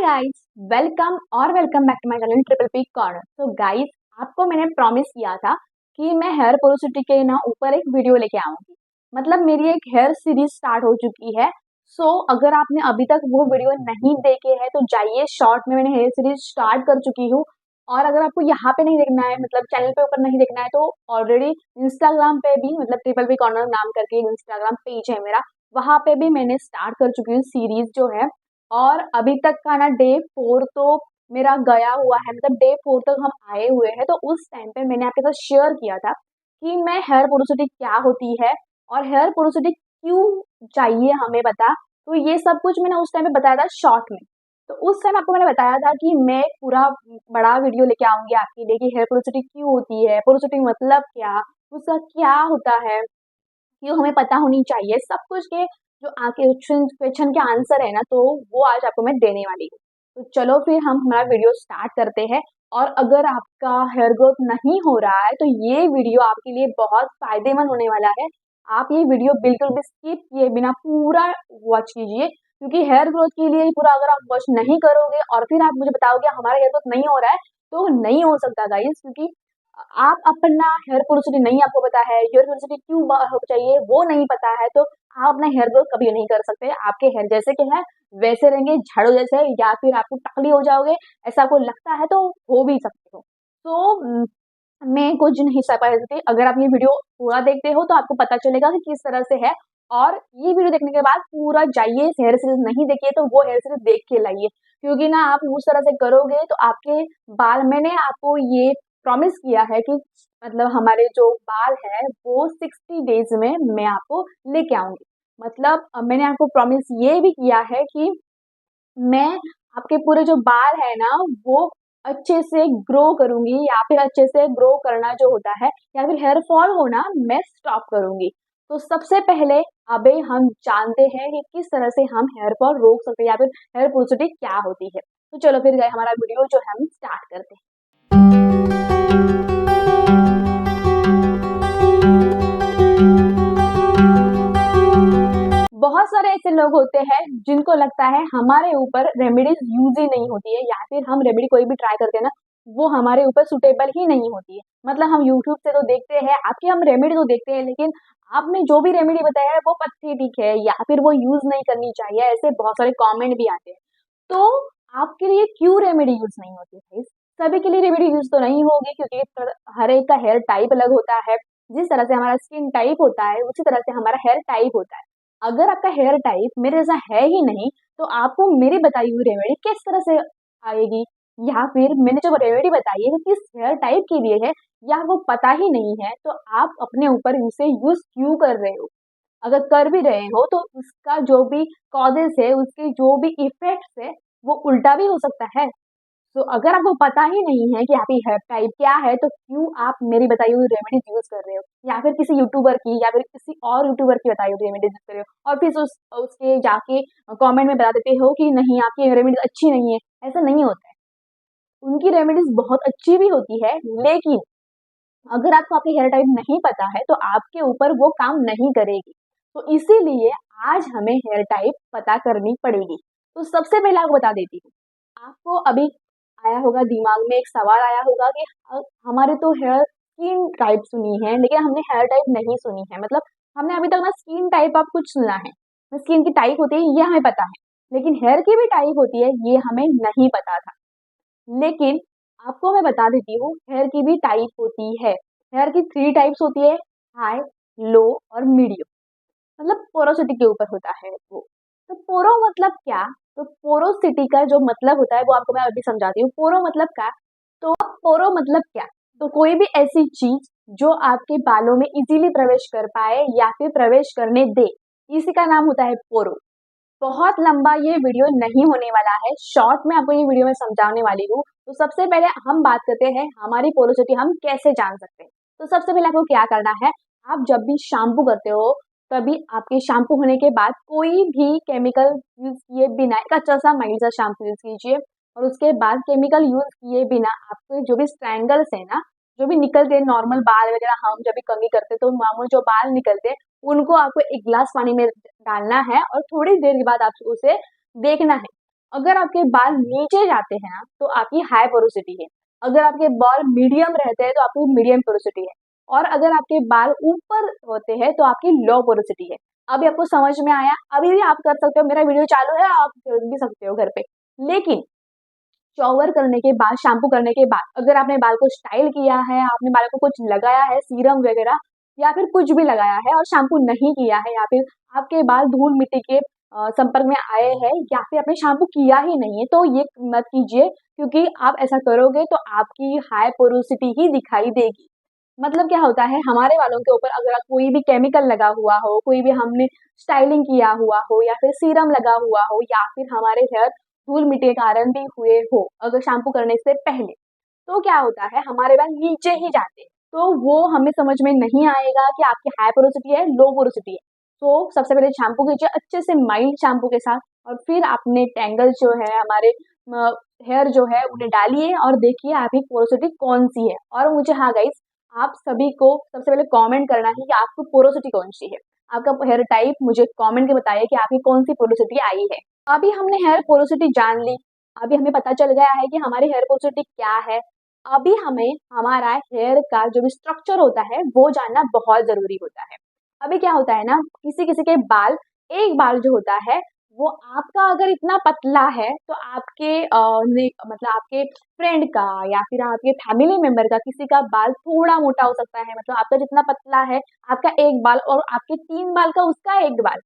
Guys, welcome back to my channel triple P corner. तो guys, आपको मैंने promise किया था कि मैं हेयर पोरोसिटी के ना ऊपर एक वीडियो लेके आऊंगी। मतलब मेरी एक हेयर सीरीज स्टार्ट हो चुकी है। अगर आपने अभी तक वो वीडियो नहीं देखे हैं तो जाइए, शॉर्ट में मैंने हेयर सीरीज स्टार्ट कर चुकी हूँ। और अगर आपको यहाँ पे नहीं देखना है, मतलब चैनल पे ऊपर नहीं देखना है, तो ऑलरेडी इंस्टाग्राम पे भी, मतलब ट्रिपल पी कॉर्नर नाम करके इंस्टाग्राम पेज है मेरा, वहां पे भी मैंने स्टार्ट कर चुकी हूँ सीरीज जो है। और अभी तक का ना डे 4 तो मेरा गया हुआ है, मतलब डे 4 तक हम आए हुए हैं। तो उस टाइम पे मैंने आपके साथ शेयर किया था कि मैं हेयर पोरोसिटी क्या होती है और हेयर पोरोसिटी क्यों चाहिए हमें बता। तो ये सब कुछ मैंने उस टाइम पे बताया था शॉर्ट में। तो उस टाइम आपको मैंने बताया था कि मैं पूरा बड़ा वीडियो लेके आऊंगी आपके लिए कि हेयर पोरोसिटी क्यों होती है, पोरोसिटी मतलब क्या, उसका क्या होता है, क्यों हमें पता होनी चाहिए, सब कुछ के जो आके क्वेश्चन के आंसर है ना, तो वो आज आपको मैं देने वाली हूँ। तो चलो फिर हम हमारा वीडियो स्टार्ट करते हैं। और अगर आपका हेयर ग्रोथ नहीं हो रहा है तो ये वीडियो आपके लिए बहुत फायदेमंद होने वाला है। आप ये वीडियो बिल्कुल भी स्किप किए बिना पूरा वॉच कीजिए, क्योंकि हेयर ग्रोथ के लिए पूरा अगर आप वॉच नहीं करोगे और फिर आप मुझे बताओगे हमारा हेयर ग्रोथ नहीं हो रहा है, तो नहीं हो सकता गाइस। क्योंकि आप अपना हेयर पोरोसिटी नहीं आपको पता है, हेयर पोरोसिटी क्यों चाहिए वो नहीं पता है, तो आप अपना हेयर ग्रोथ कभी नहीं कर सकते। आपके हेयर जैसे के हैं वैसे रहेंगे, झाड़ू जैसे, या फिर आपको टकली हो जाओगे, ऐसा आपको लगता है तो हो भी सकते हो। मैं कुछ नहीं सपा सकती। अगर आप ये वीडियो पूरा देखते हो तो आपको पता चलेगा कि किस तरह से है। और ये वीडियो देखने के बाद पूरा जाइए, हेयर सीरीज नहीं देखिए तो वो हेयर सीरीज देख के लाइए, क्योंकि ना आप उस तरह से करोगे तो आपके बाल, मैंने आपको ये प्रॉमिस किया है कि मतलब हमारे जो बाल है वो 60 डेज में मैं आपको लेके आऊंगी। मतलब मैंने आपको प्रॉमिस ये भी किया है कि मैं आपके पूरे जो बाल है ना वो अच्छे से ग्रो करूंगी, या फिर अच्छे से ग्रो करना जो होता है, या फिर हेयर फॉल होना मैं स्टॉप करूंगी। तो सबसे पहले अबे हम जानते हैं कि किस तरह से हम हेयर फॉल रोक सकते हैं, या फिर हेयर पोरोसिटी क्या होती है। तो चलो फिर गए हमारा वीडियो जो हम स्टार्ट करते हैं। बहुत सारे ऐसे लोग होते हैं जिनको लगता है हमारे ऊपर रेमेडीज यूज ही नहीं होती है, या फिर हम रेमेडी कोई भी ट्राई करते हैं ना वो हमारे ऊपर सुटेबल ही नहीं होती है। मतलब हम यूट्यूब से तो देखते हैं, आपकी हम रेमेडी तो देखते हैं, लेकिन आपने जो भी रेमेडी बताया है वो पथेटिक है, या फिर वो यूज नहीं करनी चाहिए, ऐसे बहुत सारे कमेंट भी आते हैं। तो आपके लिए क्यों रेमेडी यूज नहीं होती है? सभी के लिए रेमेडी यूज तो नहीं होगी, क्योंकि हर एक का हेयर टाइप अलग होता है। जिस तरह से हमारा स्किन टाइप होता है उसी तरह से हमारा हेयर टाइप होता है। अगर आपका हेयर टाइप मेरे जैसा है ही नहीं तो आपको मेरी बताई हुई रेमेडी किस तरह से आएगी, या फिर मैंने जो रेमेडी बताई है वो किस हेयर टाइप के लिए है, या वो पता ही नहीं है, तो आप अपने ऊपर उसे यूज क्यों कर रहे हो? अगर कर भी रहे हो तो उसका जो भी कॉजेस है, उसके जो भी इफेक्ट्स है, वो उल्टा भी हो सकता है। तो अगर आपको पता ही नहीं है कि आपकी हेयर टाइप क्या है तो क्यों आप मेरी बताई हुई रेमेडीज यूज कर रहे हो, या फिर किसी यूट्यूबर की या फिर किसी और यूट्यूबर की बताई हुई रेमेडीज यूज कर रहे हो, और फिर उसके जाके कमेंट में बता देते हो कि नहीं आपकी रेमेडीज अच्छी नहीं है। ऐसा नहीं होता है, उनकी रेमेडीज बहुत अच्छी भी होती है, लेकिन अगर आपको आपकी हेयर टाइप नहीं पता है तो आपके ऊपर वो काम नहीं करेगी। तो इसीलिए आज हमें हेयर टाइप पता करनी पड़ेगी। तो सबसे पहले आपको बता देती हूँ, आपको अभी आया होगा दिमाग में एक सवाल आया होगा कि हमारे तो हेयर स्किन टाइप सुनी है लेकिन हमने हेयर टाइप नहीं सुनी है। मतलब हमने अभी तक ना स्किन टाइप आप कुछ सुना है, स्किन की टाइप होती है ये हमें पता है, लेकिन हेयर की भी टाइप होती है ये हमें नहीं पता था। लेकिन आपको मैं बता देती हूँ, हेयर की भी टाइप होती है। हेयर की 3 टाइप्स होती है, हाई, लो और मीडियम। मतलब पोरोसिटी के ऊपर होता है वो। तो पोरो मतलब क्या? तो पोरोसिटी का जो मतलब होता है वो आपको मैं अभी समझाती हूँ। पोरो मतलब क्या? तो पोरो मतलब क्या? तो कोई भी ऐसी चीज जो आपके बालों में इजीली प्रवेश कर पाए या फिर प्रवेश करने दे, इसी का नाम होता है पोरो। बहुत लंबा ये वीडियो नहीं होने वाला है, शॉर्ट में आपको ये वीडियो में समझाने वाली हूँ। तो सबसे पहले हम बात करते हैं हमारी पोरोसिटी हम कैसे जान सकते हैं। तो सबसे पहले आपको क्या करना है, आप जब भी शैम्पू करते हो तभी आपके शैम्पू होने के बाद कोई भी केमिकल यूज किए बिना एक अच्छा सा माइल्ड सा शैम्पू यूज कीजिए। और उसके बाद केमिकल यूज किए बिना आपके जो भी स्ट्रैंगल्स है ना, जो भी निकलते हैं नॉर्मल बाल वगैरह, हम जब भी कमी करते हैं तो मामूल जो बाल निकलते हैं उनको आपको एक गिलास पानी में डालना है और थोड़ी देर के बाद आपको उसे देखना है। अगर आपके बाल नीचे जाते हैं ना तो आपकी हाई पोरोसिटी है, अगर आपके बाल मीडियम रहते हैं तो आपकी मीडियम पोरोसिटी है, और अगर आपके बाल ऊपर होते हैं तो आपकी लो पोरोसिटी है। अभी आपको समझ में आया? अभी भी आप कर सकते हो, मेरा वीडियो चालू है, आप कर भी सकते हो घर पे। लेकिन शॉवर करने के बाद, शैम्पू करने के बाद अगर आपने बाल को स्टाइल किया है, आपने बाल को कुछ लगाया है, सीरम वगैरह या फिर कुछ भी लगाया है और शैम्पू नहीं किया है, या फिर आपके बाल धूल मिट्टी के संपर्क में आए हैं, या फिर आपने शैम्पू किया ही नहीं है, तो ये मत कीजिए, क्योंकि आप ऐसा करोगे तो आपकी हाई पोरोसिटी ही दिखाई देगी। मतलब क्या होता है, हमारे बालों के ऊपर अगर कोई भी केमिकल लगा हुआ हो, कोई भी हमने स्टाइलिंग किया हुआ हो, या फिर सीरम लगा हुआ हो, या फिर हमारे हेयर धूल मिट्टी के कारण भी हुए हो अगर शैम्पू करने से पहले, तो क्या होता है, हमारे बाल नीचे ही जाते हैं। तो वो हमें समझ में नहीं आएगा कि आपकी हाई पोरोसिटी है, लो पोरोसिटी है। तो सबसे पहले शैम्पू कीजिए अच्छे से माइल्ड शैम्पू के साथ, और फिर अपने टेंगल जो है, हमारे हेयर जो है, उन्हें डालिए और देखिए आपकी पोरोसिटी कौन सी है। और मुझे, हाँ गाइस, आप सभी को सबसे पहले कमेंट करना है कि आपको पोरोसिटी कौन सी है, आपका हेयर टाइप मुझे कमेंट के बताइए कि आपकी कौन सी पोरोसिटी आई है। अभी हमने हेयर पोरोसिटी जान ली, अभी हमें पता चल गया है कि हमारी हेयर पोरोसिटी क्या है। अभी हमें हमारा हेयर का जो भी स्ट्रक्चर होता है वो जानना बहुत जरूरी होता है। अभी क्या होता है ना, किसी किसी के बाल, एक बाल जो होता है वो आपका अगर इतना पतला है तो आपके मतलब आपके फ्रेंड का या फिर आपके फैमिली मेंबर का किसी का बाल थोड़ा मोटा हो सकता है, मतलब आपका जितना पतला है आपका एक बाल और आपके 3 बाल का उसका एक बाल,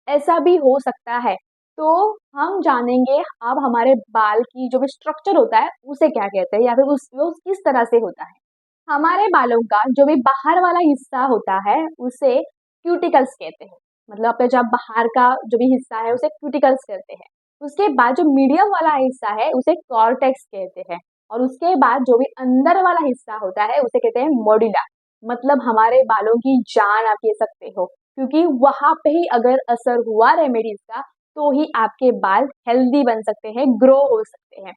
ऐसा भी हो सकता है। तो हम जानेंगे अब हमारे बाल की जो भी स्ट्रक्चर होता है उसे क्या कहते हैं, या फिर वो किस तरह से होता है। हमारे बालों का जो भी बाहर वाला हिस्सा होता है उसे क्यूटिकल्स कहते हैं, मतलब आपका जब बाहर का जो भी हिस्सा है उसे क्यूटिकल्स कहते हैं। उसके बाद जो मीडियम वाला हिस्सा है उसे कॉर्टेक्स कहते हैं, और उसके बाद जो भी अंदर वाला हिस्सा होता है उसे कहते हैं मोडुला। मतलब हमारे बालों की जान आप कह सकते हो, क्योंकि वहां पे ही अगर असर हुआ रेमेडीज का तो ही आपके बाल हेल्दी बन सकते हैं, ग्रो हो सकते हैं।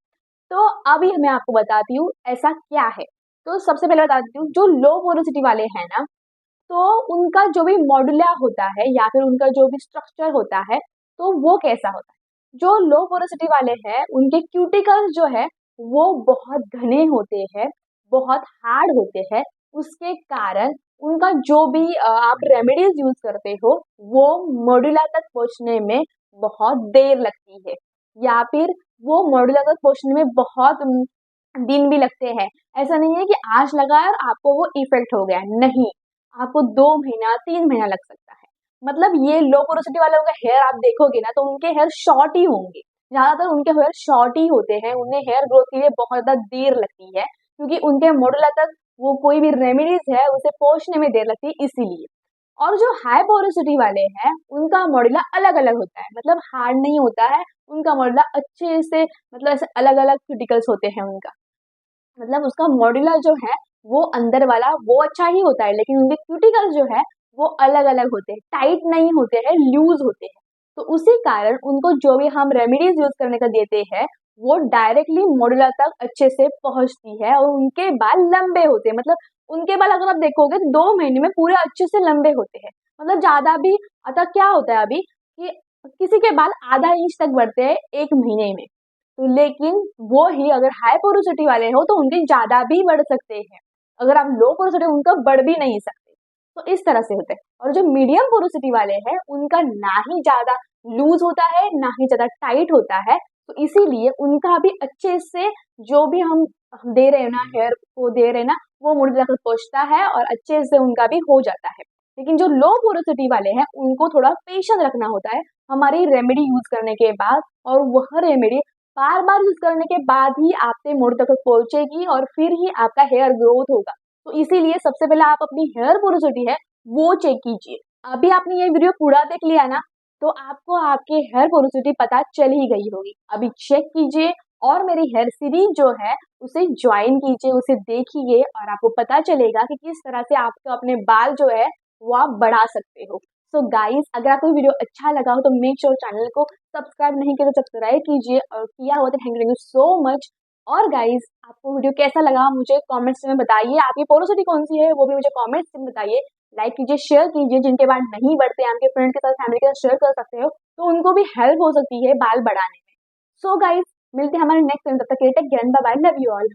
तो अभी मैं आपको बताती हूँ ऐसा क्या है। तो सबसे पहले बताती हूँ, जो लो पोरोसिटी वाले हैं ना, तो उनका जो भी मॉड्यूला होता है या फिर उनका जो भी स्ट्रक्चर होता है तो वो कैसा होता है। जो लो पोरोसिटी वाले हैं उनके क्यूटिकल्स जो है वो बहुत घने होते हैं, बहुत हार्ड होते हैं। उसके कारण उनका जो भी आप रेमेडीज यूज करते हो वो मॉड्यूला तक पहुंचने में बहुत देर लगती है, या फिर वो मॉड्यूला तक पहुंचने में बहुत दिन भी लगते हैं। ऐसा नहीं है कि आज लगाया और आपको वो इफेक्ट हो गया, नहीं, आपको 2 महीना 3 महीना लग सकता है। मतलब ये लो पोरोसिटी वालों का हेयर आप देखोगे ना तो उनके हेयर शॉर्ट ही होंगे, ज्यादातर उनके हेयर शॉर्ट ही होते हैं, उन्हें हेयर ग्रोथ के लिए बहुत ज्यादा देर लगती है, क्योंकि उनके मॉडुला तक वो कोई भी रेमेडीज है उसे पहुंचने में देर लगती है, इसीलिए। और जो हाई पोरोसिटी वाले हैं उनका मॉडुला अलग अलग होता है, मतलब हार्ड नहीं होता है उनका मॉडुला, अच्छे से मतलब ऐसे अलग अलग क्यूटिकल्स होते हैं उनका, मतलब उसका मॉड्यूलर जो है वो अंदर वाला वो अच्छा ही होता है, लेकिन उनके क्यूटिकल्स जो है वो अलग अलग होते हैं, टाइट नहीं होते हैं, लूज होते हैं। तो उसी कारण उनको जो भी हम रेमेडीज यूज करने का देते हैं वो डायरेक्टली मॉड्यूलर तक अच्छे से पहुंचती है, और उनके बाल लंबे होते हैं। मतलब उनके बाल अगर आप देखोगे तो 2 महीने में पूरे अच्छे से लंबे होते हैं, मतलब ज्यादा भी। अतः क्या होता है अभी कि किसी के बाल आधा इंच तक बढ़ते हैं 1 महीने में, तो लेकिन वो ही अगर हाई पोरोसिटी वाले हो तो उनके ज्यादा भी बढ़ सकते हैं, अगर आप लो पोरोसिटी उनका बढ़ भी नहीं सकते। तो इस तरह से होता है। और जो मीडियम पोरोसिटी वाले हैं उनका ना ही ज्यादा लूज होता है ना ही ज्यादा टाइट होता है, तो इसीलिए उनका भी अच्छे से जो भी हम दे रहे हैं ना, हेयर को दे रहे हैं ना, वो मुड़ जाकर पहुंचता है और अच्छे से उनका भी हो जाता है। लेकिन जो लो पोरोसिटी वाले हैं उनको थोड़ा पेशेंस रखना होता है हमारी रेमेडी यूज करने के बाद, और वह रेमेडी बार बार यूज करने के बाद ही आपके मुड़ तक पहुंचेगी और फिर ही आपका हेयर ग्रोथ होगा। तो इसीलिए सबसे पहले आप अपनी हेयर पोरोसिटी है वो चेक कीजिए। अभी आपने ये वीडियो पूरा देख लिया ना, तो आपको आपके हेयर पोरोसिटी पता चल ही गई होगी। अभी चेक कीजिए और मेरी हेयर सीरीज जो है उसे ज्वाइन कीजिए, उसे देखिए, और आपको पता चलेगा कि किस तरह से आपको अपने बाल जो है वो आप बढ़ा सकते हो। सो गाइस, अगर आपको वीडियो अच्छा लगा हो तो मेक श्योर चैनल को सब्सक्राइब नहीं किया तो सब्सक्राइब कीजिए, और किया हो तो थैंक यू सो मच। और गाइस, आपको वीडियो कैसा लगा मुझे कमेंट्स में बताइए, आपकी पोरोसिटी कौन सी है वो भी मुझे कमेंट्स में बताइए। लाइक कीजिए, शेयर कीजिए, जिनके बाल नहीं बढ़ते हैं आपके फ्रेंड के साथ, फैमिली के साथ शेयर कर सकते हो, तो उनको भी हेल्प हो सकती है बाल बढ़ाने में। सो गाइस, मिलते हैं हमारे नेक्स्ट, तब तक के लिए take care, bye bye, love you all.